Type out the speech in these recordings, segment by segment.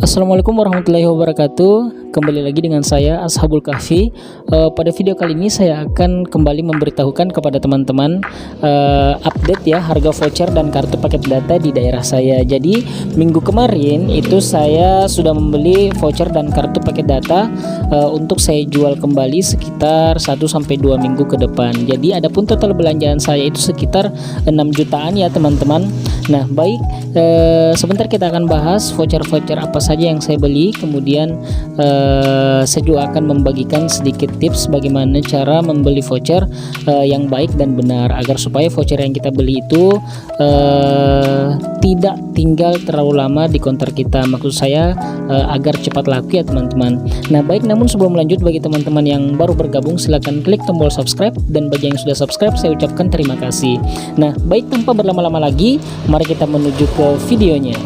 Assalamualaikum warahmatullahi wabarakatuh. Kembali lagi dengan saya Ashabul Kahfi. Pada video kali ini saya akan kembali memberitahukan kepada teman-teman update ya harga voucher dan kartu paket data di daerah saya. Jadi minggu kemarin itu saya sudah membeli voucher dan kartu paket data untuk saya jual kembali sekitar 1-2 minggu ke depan. Jadi adapun total belanjaan saya itu sekitar 6 jutaan ya teman-teman. Nah baik, sebentar kita akan bahas voucher-voucher apa saja yang saya beli. Kemudian saya juga akan membagikan sedikit tips bagaimana cara membeli voucher yang baik dan benar, agar supaya voucher yang kita beli itu tidak tinggal terlalu lama di konter kita. Maksud saya agar cepat laku ya teman-teman. Nah baik, namun sebelum lanjut, bagi teman-teman yang baru bergabung silahkan klik tombol subscribe, dan bagi yang sudah subscribe saya ucapkan terima kasih. Nah baik, tanpa berlama-lama lagi, mari kita menuju ke videonya.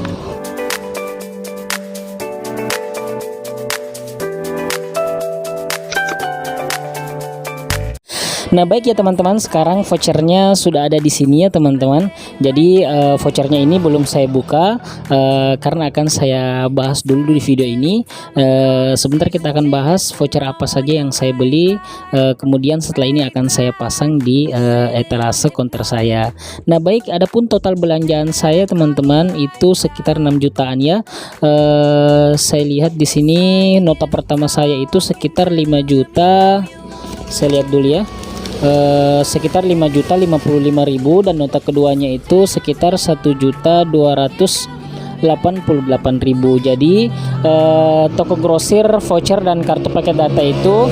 Nah baik ya teman-teman, sekarang vouchernya sudah ada di sini ya teman-teman. Jadi vouchernya ini belum saya buka karena akan saya bahas dulu di video ini. Sebentar kita akan bahas voucher apa saja yang saya beli. Kemudian setelah ini akan saya pasang di etalase konter saya. Nah baik, adapun total belanjaan saya teman-teman itu sekitar 6 jutaan ya. Saya lihat di sini nota pertama saya itu sekitar 5 juta. Saya lihat dulu ya. Sekitar 5.055.000, dan nota keduanya itu sekitar 1.288.000. Jadi toko grosir, voucher dan kartu paket data itu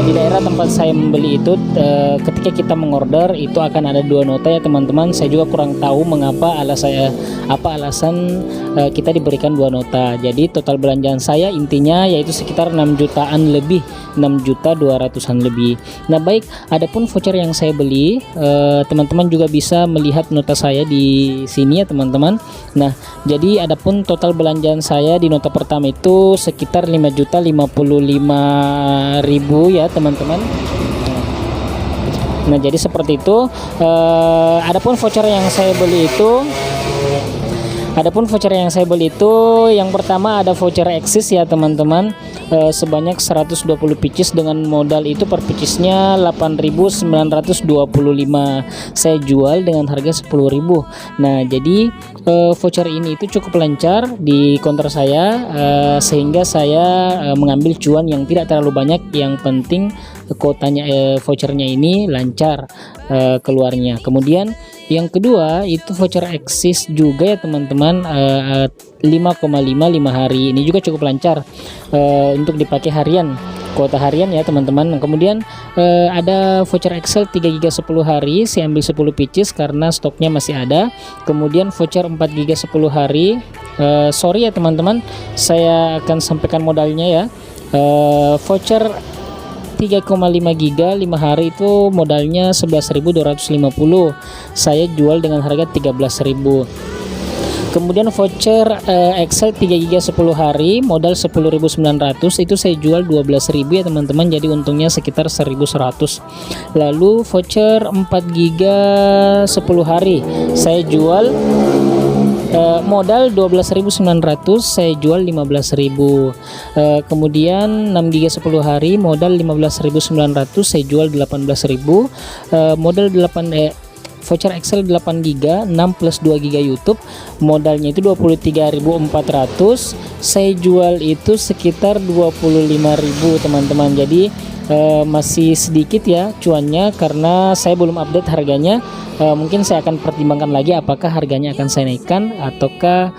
di daerah tempat saya membeli itu ketika kita mengorder itu akan ada 2 nota ya teman-teman. Saya juga kurang tahu mengapa alasan kita diberikan 2 nota. Jadi total belanjaan saya intinya yaitu sekitar 6 jutaan lebih, 6.200.000-an lebih. Nah baik, adapun voucher yang saya beli, teman-teman juga bisa melihat nota saya di sini ya teman-teman. Nah jadi adapun total belanjaan saya di nota pertama itu sekitar 5.055.000 ya teman-teman. Nah jadi seperti itu. Adapun voucher yang saya beli itu yang pertama ada voucher Eksis ya teman-teman, sebanyak 120 pieces dengan modal itu per piecesnya 8.925. Saya jual dengan harga 10.000. Nah jadi voucher ini itu cukup lancar di konter saya, sehingga saya mengambil cuan yang tidak terlalu banyak. Yang penting kuotanya vouchernya ini lancar keluarnya. Kemudian yang kedua itu voucher Eksis juga ya teman-teman, 5,5 hari. Ini juga cukup lancar untuk dipakai harian, kuota harian ya teman-teman. Kemudian ada voucher Excel 3 GB 10 hari, saya ambil 10 pieces karena stoknya masih ada. Kemudian voucher 4 GB 10 hari, sorry ya teman-teman, saya akan sampaikan modalnya ya. Voucher 3,5 GB 5 hari itu modalnya 11.250. Saya jual dengan harga 13.000. Kemudian voucher Excel 3 GB 10 hari modal 10.900 itu saya jual 12.000 ya teman-teman. Jadi untungnya sekitar 1.100. Lalu voucher 4 GB 10 hari saya jual modal 12.900, saya jual 15.000. Kemudian 6 GB 10 hari modal 15.900, saya jual 18.000. Modal voucher Excel 8 GB 6 plus 2 GB YouTube, modalnya itu 23.400, saya jual itu sekitar 25.000 teman-teman. Jadi masih sedikit ya cuannya karena saya belum update harganya. Mungkin saya akan pertimbangkan lagi apakah harganya akan saya naikkan ataukah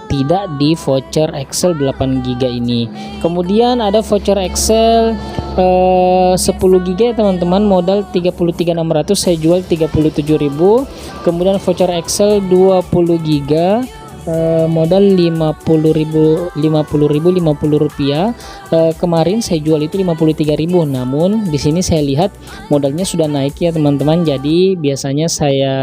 tidak di voucher Excel 8 GB ini. Kemudian ada voucher Excel 10 GB ya teman-teman, modal 33.600, saya jual 37.000. Kemudian voucher Excel 20 GB modal 50.000 rupiah. Kemarin saya jual itu 53.000. Namun di sini saya lihat modalnya sudah naik ya teman-teman. Jadi biasanya saya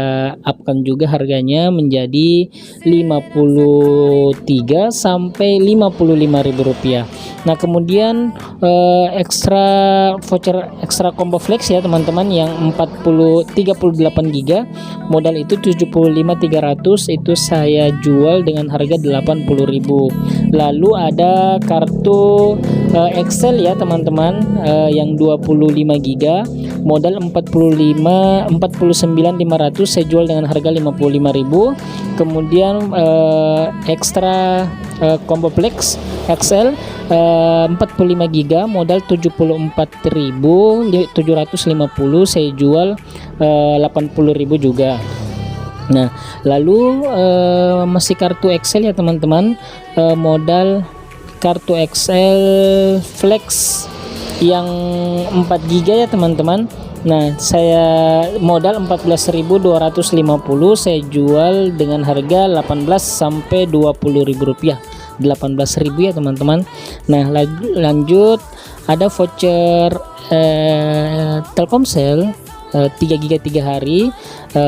upkan juga harganya menjadi 53 sampai 55.000 rupiah. Nah kemudian voucher extra combo flex ya teman-teman, yang 38 GB modal itu 75.300, itu saya jual jual dengan harga 80.000. Lalu ada kartu Excel ya teman-teman, yang 25 GB, modal 49.500, saya jual dengan harga 55.000. Kemudian ekstra combo flex Excel 45 GB, modal 74.750, saya jual 80.000 juga. Nah, lalu masih kartu Excel ya teman-teman, modal kartu Excel Flex yang 4 GB ya teman-teman. Nah, saya modal 14.250, saya jual dengan harga 18 sampai 20.000 rupiah. 18.000 ya teman-teman. Nah, lanjut ada voucher Telkomsel 3 GB 3 hari,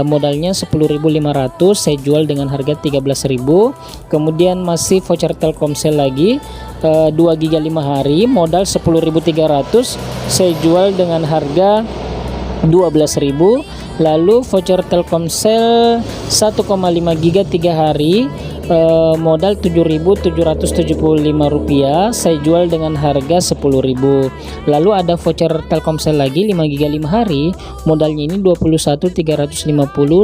modalnya 10.500, saya jual dengan harga 13.000. Kemudian masih voucher Telkomsel lagi 2 GB 5 hari, modal 10.300, saya jual dengan harga 12.000. Lalu voucher Telkomsel 1,5 GB 3 hari, modal 7.775 rupiah, saya jual dengan harga 10.000. Lalu ada voucher Telkomsel lagi 5 GB 5 hari, modalnya ini 21.350,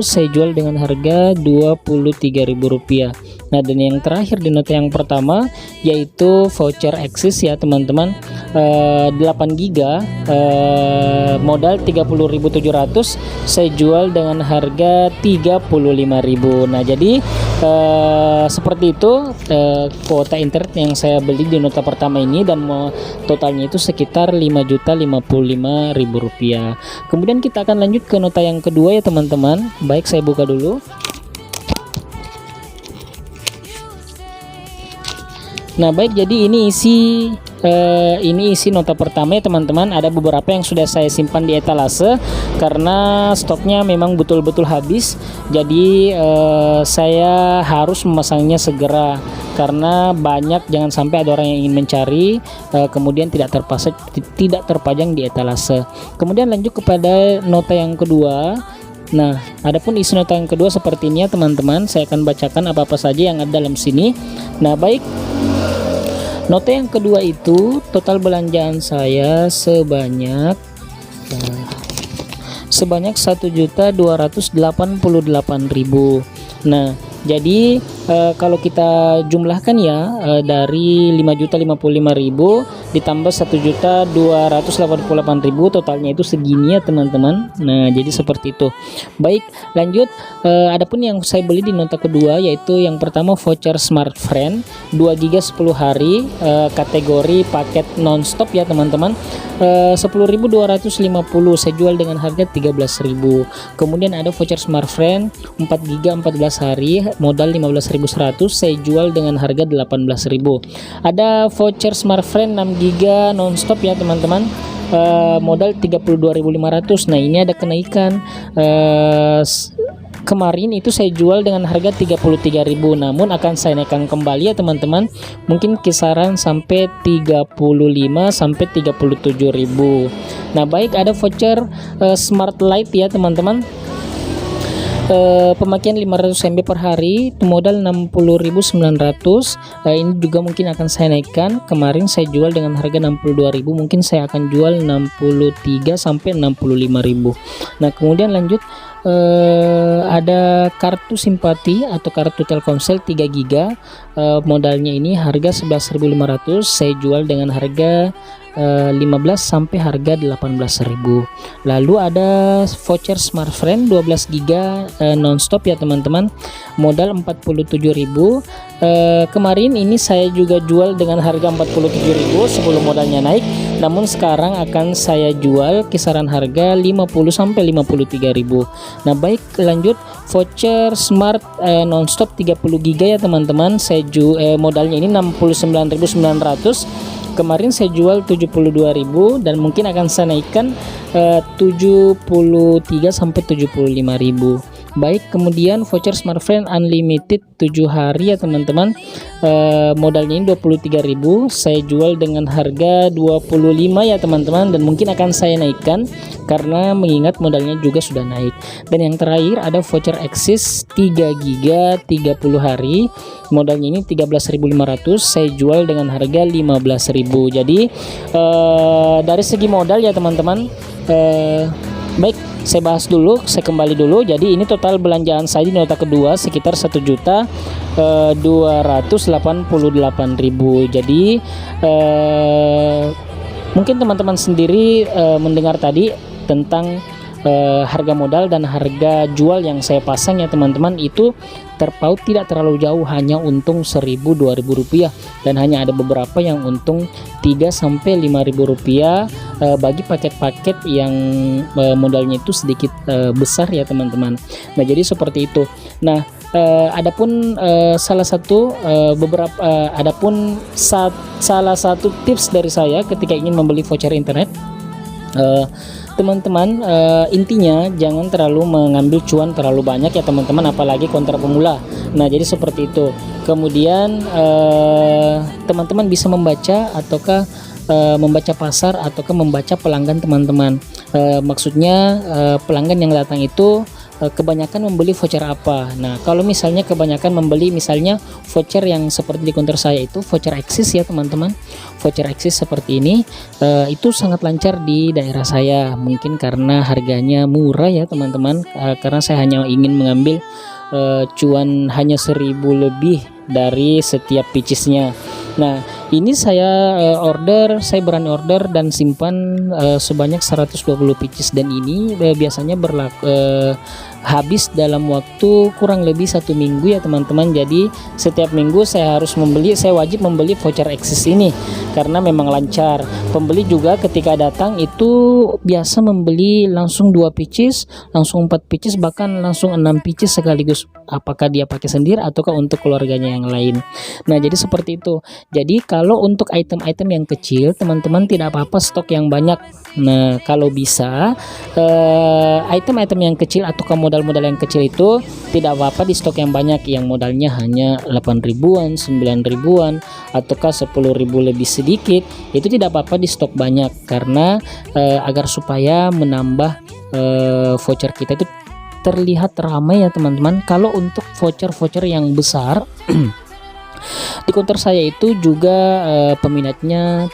saya jual dengan harga 23.000 rupiah. Nah, dan yang terakhir di nota yang pertama yaitu voucher Axis ya teman-teman, 8 GB, modal 30.700, saya jual dengan harga 35.000. Nah, jadi seperti itu kuota internet yang saya beli di nota pertama ini, dan totalnya itu sekitar 5.055.000 rupiah. Kemudian kita akan lanjut ke nota yang kedua ya teman-teman. Baik, saya buka dulu. Nah, baik, jadi ini isi nota pertama ya teman-teman. Ada beberapa yang sudah saya simpan di etalase karena stoknya memang betul-betul habis. Jadi saya harus memasangnya segera karena banyak, jangan sampai ada orang yang ingin mencari kemudian tidak terpajang di etalase. Kemudian lanjut kepada nota yang kedua. Nah, adapun isi nota yang kedua seperti ini ya teman-teman. Saya akan bacakan apa-apa saja yang ada dalam sini. Nah, baik. Nota yang kedua itu total belanjaan saya sebanyak 1.288.000. Nah, jadi kalau kita jumlahkan ya, dari 5.055.000 ditambah 1.288.000, totalnya itu segini ya teman-teman. Nah, jadi seperti itu. Baik, lanjut. Adapun yang saya beli di nota kedua yaitu yang pertama voucher Smart Friend 2 GB 10 hari, kategori paket nonstop ya teman-teman, 10.250, saya jual dengan harga 13.000. Kemudian ada voucher Smart Friend 4 GB 14 hari, modal 15.100, saya jual dengan harga 18.000. Ada voucher Smart Friend 6 GB nonstop ya teman-teman, modal 32.500. Nah, ini ada kenaikan. Kemarin itu saya jual dengan harga 33.000, namun akan saya naikkan kembali ya teman-teman, mungkin kisaran sampai 35 sampai 37.000. Nah, baik, ada voucher Smart Light ya teman-teman, pemakaian 500 MB per hari, modal 60.900. Ini juga mungkin akan saya naikkan. Kemarin saya jual dengan harga 62.000, mungkin saya akan jual 63 sampai 65.000. Nah, kemudian lanjut, ada kartu simpati atau kartu Telkomsel 3 GB, modalnya ini harga 11.500, saya jual dengan harga 15 sampai harga 18.000. Lalu ada voucher Smart Friend 12 GB nonstop ya teman-teman, modal 47.000. Kemarin ini saya juga jual dengan harga 47.000 sebelum modalnya naik, namun sekarang akan saya jual kisaran harga 50 sampai 53.000. Nah, baik, lanjut voucher Smart nonstop 30 GB ya teman-teman, saya modalnya ini 69.900. Kemarin saya jual 72.000 dan mungkin akan saya naikkan 73 sampai 75.000. Baik, kemudian voucher Smartfren Unlimited 7 hari ya teman-teman. Modalnya ini 23.000, saya jual dengan harga 25 ya teman-teman, dan mungkin akan saya naikkan karena mengingat modalnya juga sudah naik. Dan yang terakhir ada voucher Axis 3 GB 30 hari, modalnya ini 13.500, saya jual dengan harga 15.000. Jadi dari segi modal ya teman-teman, baik, saya bahas dulu, saya kembali dulu. Jadi ini total belanjaan saya di nota kedua sekitar 1.288.000. Jadi mungkin teman-teman sendiri mendengar tadi tentang harga modal dan harga jual yang saya pasang ya teman-teman, itu terpaut tidak terlalu jauh, hanya untung 1.000-2.000 rupiah, dan hanya ada beberapa yang untung 3-5.000 rupiah bagi paket-paket yang modalnya itu sedikit besar ya teman-teman. Nah jadi seperti itu. Nah adapun salah satu tips dari saya ketika ingin membeli voucher internet, teman-teman, intinya jangan terlalu mengambil cuan terlalu banyak ya teman-teman, apalagi kontra pemula. Nah jadi seperti itu. Kemudian teman-teman bisa membaca ataukah membaca pasar ataukah membaca pelanggan teman-teman. Maksudnya pelanggan yang datang itu kebanyakan membeli voucher apa. Nah kalau misalnya kebanyakan membeli misalnya voucher yang seperti di counter saya itu voucher Axis ya teman-teman, voucher Axis seperti ini, itu sangat lancar di daerah saya, mungkin karena harganya murah ya teman-teman, karena saya hanya ingin mengambil cuan hanya 1.000 lebih dari setiap pitches-nya. Nah ini saya berani order dan simpan sebanyak 120 pitches, dan ini biasanya habis dalam waktu kurang lebih 1 minggu ya teman-teman. Jadi setiap minggu saya wajib membeli voucher Axis ini karena memang lancar. Pembeli juga ketika datang itu biasa membeli langsung 2 pitches, langsung 4 pitches, bahkan langsung 6 pitches sekaligus, apakah dia pakai sendiri ataukah untuk keluarganya yang lain. Nah jadi seperti itu. Jadi kalau untuk item-item yang kecil teman-teman tidak apa-apa stok yang banyak. Nah kalau bisa item-item yang kecil ataukah modal-modal yang kecil itu tidak apa-apa di stok yang banyak, yang modalnya hanya 8 ribuan, 9 ribuan ataukah 10 ribu lebih sedikit, itu tidak apa-apa di stok banyak, karena agar supaya menambah voucher kita itu terlihat ramai ya teman-teman. Kalau untuk voucher-voucher yang besar di counter saya itu juga peminatnya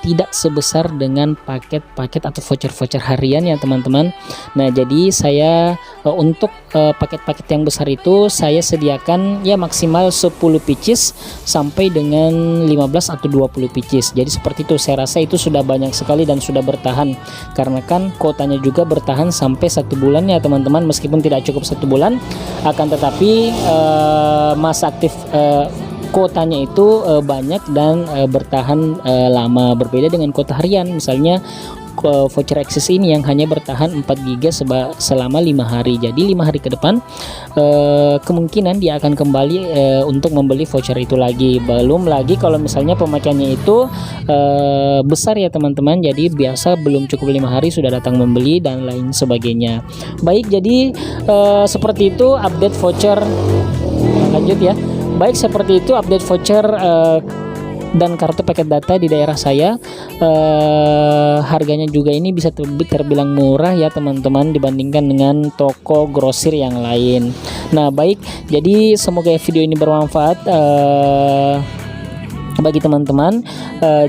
tidak sebesar dengan paket-paket atau voucher-voucher harian ya teman-teman. Nah jadi saya untuk paket-paket yang besar itu saya sediakan ya maksimal 10 pitches sampai dengan 15 atau 20 pitches. Jadi seperti itu, saya rasa itu sudah banyak sekali dan sudah bertahan, karena kan kuotanya juga bertahan sampai 1 bulan ya teman-teman, meskipun tidak cukup 1 bulan, akan tetapi masa aktif kuotanya itu banyak dan bertahan lama, berbeda dengan kuota harian. Misalnya voucher Axis ini yang hanya bertahan 4 GB selama 5 hari. Jadi 5 hari ke depan kemungkinan dia akan kembali untuk membeli voucher itu lagi. Belum lagi kalau misalnya pemakaiannya itu besar ya teman-teman, jadi biasa belum cukup 5 hari sudah datang membeli dan lain sebagainya. Baik, jadi seperti itu update voucher. Lanjut ya. Baik, seperti itu update voucher dan kartu paket data di daerah saya. Harganya juga ini bisa terbilang murah ya teman-teman dibandingkan dengan toko grosir yang lain. Nah baik, jadi semoga video ini bermanfaat bagi teman-teman.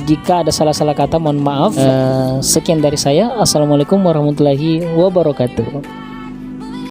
Jika ada salah-salah kata mohon maaf. Sekian dari saya. Assalamualaikum warahmatullahi wabarakatuh.